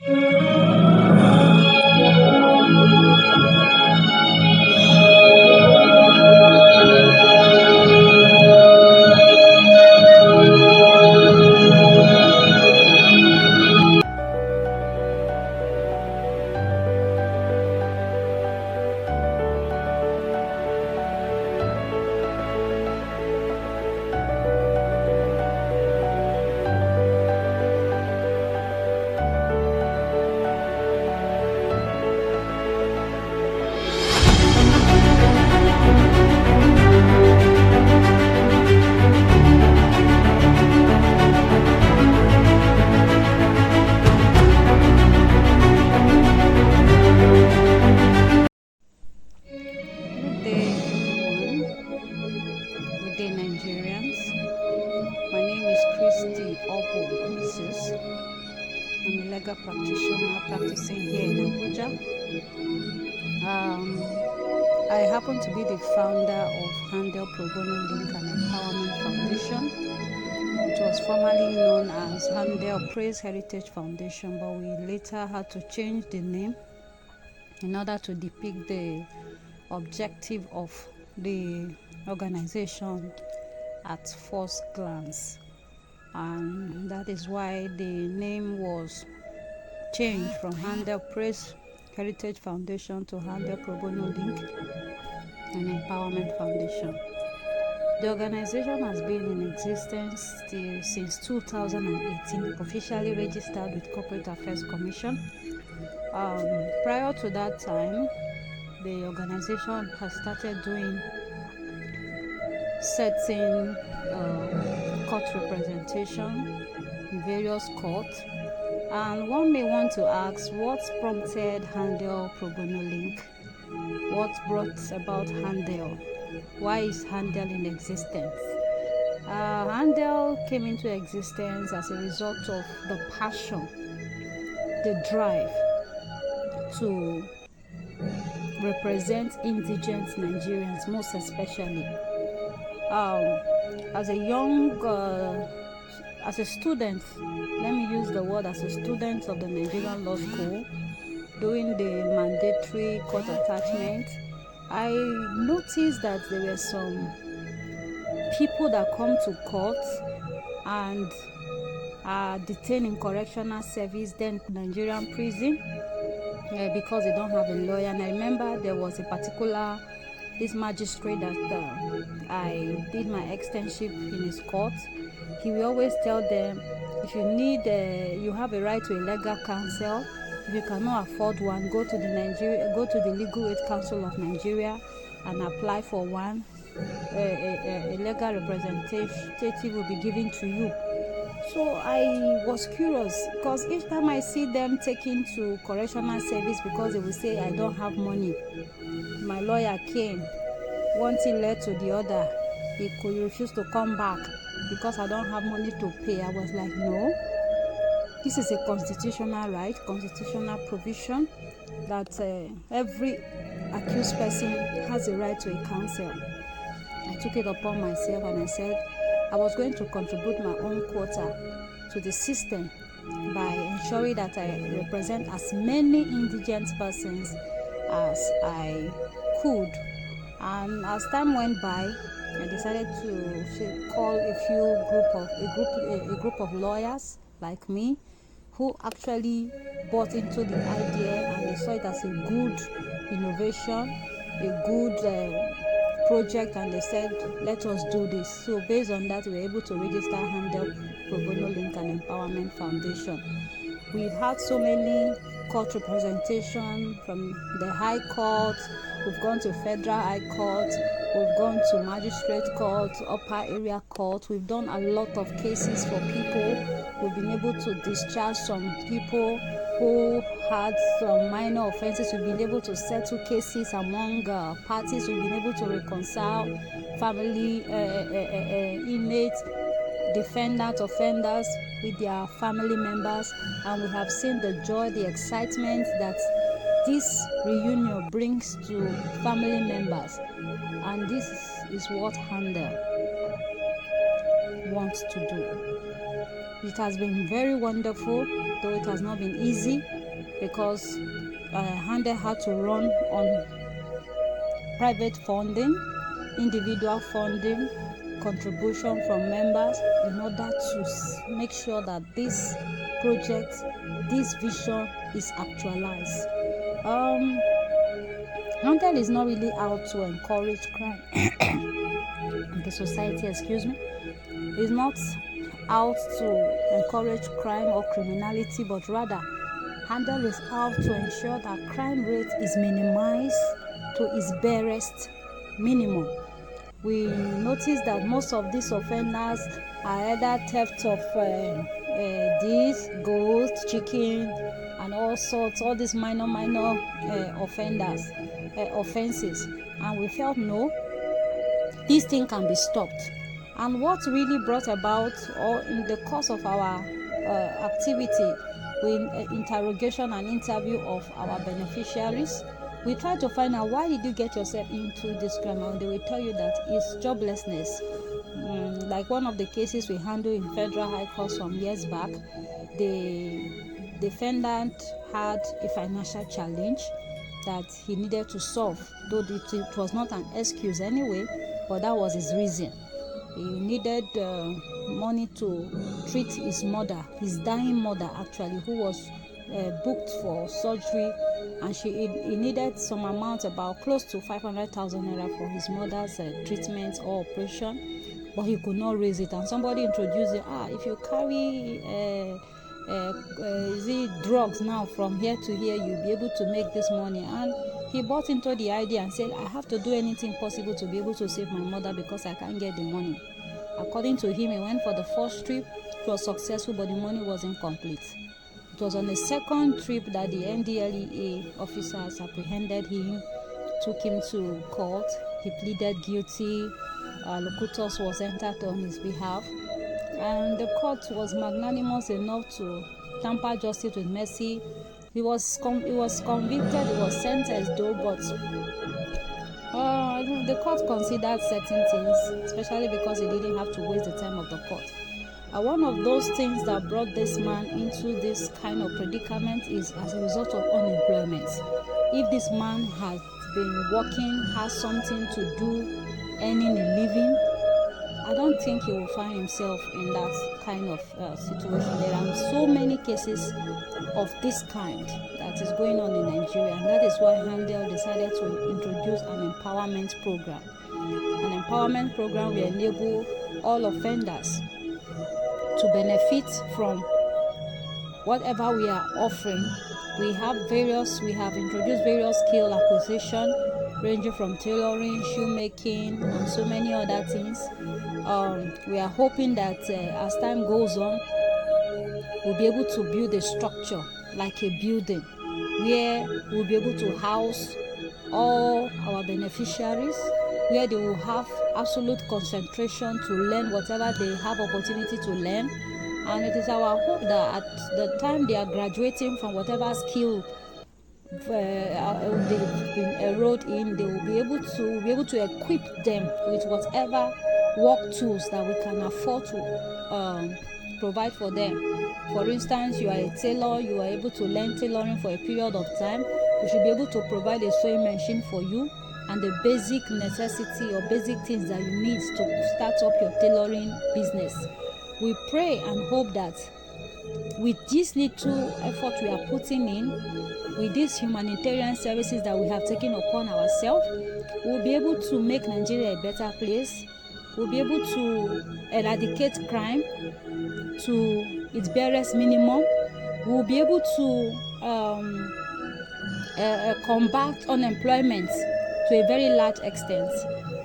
Good day, Nigerians. My name is Christy Oboh, Mrs. I'm a legal practitioner practicing here in Abuja. I happen to be the founder of Handel Pro Bono Link and Empowerment Foundation. It was formerly known as Handel Praise Heritage Foundation, but we later had to change the name in order to depict the objective of the organization at first glance, and that is why the name was changed from Handel Praise Heritage Foundation to Handel Pro Bono Link and Empowerment Foundation. The organization has been in existence since 2018, officially registered with Corporate Affairs Commission. Prior to that time, the organization has started doing certain court representation in various courts, and one may want to ask, what prompted Handel Pro Bono Link? What brought about Handel? Why is Handel in existence? Handel came into existence as a result of the passion, the drive to represent indigent Nigerians, most especially. As a student, let me use the word as a student of the Nigerian Law School, doing the mandatory court attachment, I noticed that there were some people that come to court and are detained in correctional service, then Nigerian prison, because they don't have a lawyer. And I remember there was a particular this magistrate that I did my externship in his court. He will always tell them, if you need, you have a right to a legal counsel. If you cannot afford one, go to the Legal Aid Council of Nigeria and apply for one. A legal representative will be given to you. So I was curious, because each time I see them taken to correctional service because they will say, I don't have money. My lawyer came, one thing led to the other. He could refuse to come back because I don't have money to pay. I was like, no, this is a constitutional right, constitutional provision that every accused person has a right to a counsel. I took it upon myself and I said I was going to contribute my own quota to the system by ensuring that I represent as many indigent persons as I could. And as time went by, I decided to call a group of lawyers like me who actually bought into the idea, and they saw it as a good innovation, a good project, and they said, let us do this. So based on that, we were able to register Handel Pro Bono Link and Empowerment Foundation. We've had so many court representation from the High Court. We've gone to Federal High Court. We've gone to Magistrate Court, Upper Area Court. We've done a lot of cases for people. We've been able to discharge some people who had some minor offenses. We've been able to settle cases among parties. We've been able to reconcile family inmates, defendants, offenders with their family members, and we have seen the joy, the excitement that this reunion brings to family members, and this is what Handel wants to do. It has been very wonderful. though it has not been easy because Handel had to run on private funding, individual funding, contribution from members in order to make sure that this project, this vision is actualized. Handel is not really out to encourage crime in the society, excuse me. He's not out to encourage crime or criminality, but rather Handel is out to ensure that crime rate is minimized to its barest minimum. We notice that most of these offenders are either theft of this, goat, chicken, and all sorts, all these minor offenses. And we felt no, this thing can be stopped. And what really brought about, or in the course of our activity with interrogation and interview of our beneficiaries, we try to find out why did you get yourself into this crime, and they will tell you that it's joblessness. Like one of the cases we handled in Federal High Court some years back, the defendant had a financial challenge that he needed to solve, though it was not an excuse anyway, but that was his reason. He needed money to treat his mother, his dying mother actually, who was booked for surgery, and he needed some amount, about close to 500,000 naira for his mother's treatment or operation, but he could not raise it. And somebody introduced it, if you carry drugs now from here to here, you'll be able to make this money. And he bought into the idea and said, I have to do anything possible to be able to save my mother because I can't get the money. According to him, he went for the first trip. It was successful, but the money wasn't complete. It was on the second trip that the NDLEA officers apprehended him, took him to court. He pleaded guilty. Locutus was entered on his behalf, and the court was magnanimous enough to tamper justice with mercy. He was convicted. He was sentenced though, but the court considered certain things, especially because he didn't have to waste the time of the court. One of those things that brought this man into this kind of predicament is as a result of unemployment. If this man has been working, has something to do, earning a living, I don't think he will find himself in that kind of situation. There are so many cases of this kind that is going on in Nigeria, and that is why Handel decided to introduce an empowerment program. An empowerment program will enable all offenders to benefit from whatever we are offering. We have introduced various skill acquisition, ranging from tailoring, shoemaking, and so many other things. We are hoping that as time goes on, we'll be able to build a structure like a building where we'll be able to house all our beneficiaries, where they will have absolute concentration to learn whatever they have opportunity to learn. And it is our hope that at the time they are graduating from whatever skill they've been enrolled in, they will be able to equip them with whatever work tools that we can afford to provide for them. For instance, you are a tailor, you are able to learn tailoring for a period of time. We should be able to provide a sewing machine for you and the basic necessity or basic things that you need to start up your tailoring business. We pray and hope that with this little effort we are putting in, with these humanitarian services that we have taken upon ourselves, we'll be able to make Nigeria a better place. We'll be able to eradicate crime to its barest minimum. We'll be able to combat unemployment to a very large extent.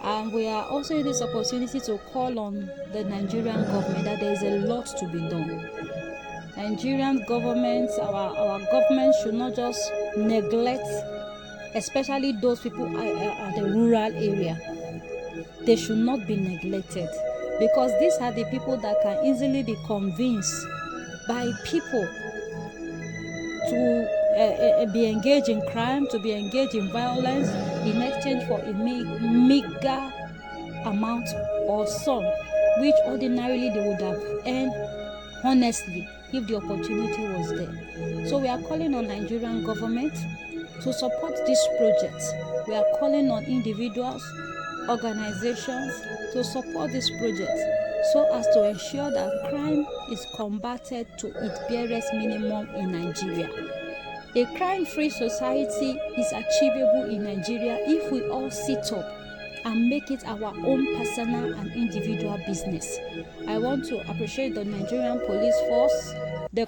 And we are also using this opportunity to call on the Nigerian government that there is a lot to be done. Nigerian government, our government should not just neglect, especially those people at the rural area. They should not be neglected, because these are the people that can easily be convinced by people to be engaged in crime, to be engaged in violence in exchange for a meager amount or sum, which ordinarily they would have earned honestly if the opportunity was there. So we are calling on Nigerian government to support this project. We are calling on individuals, organizations to support this project so as to ensure that crime is combated to its barest minimum in Nigeria. A crime-free society is achievable in Nigeria if we all sit up and make it our own personal and individual business. I want to appreciate the Nigerian police force, the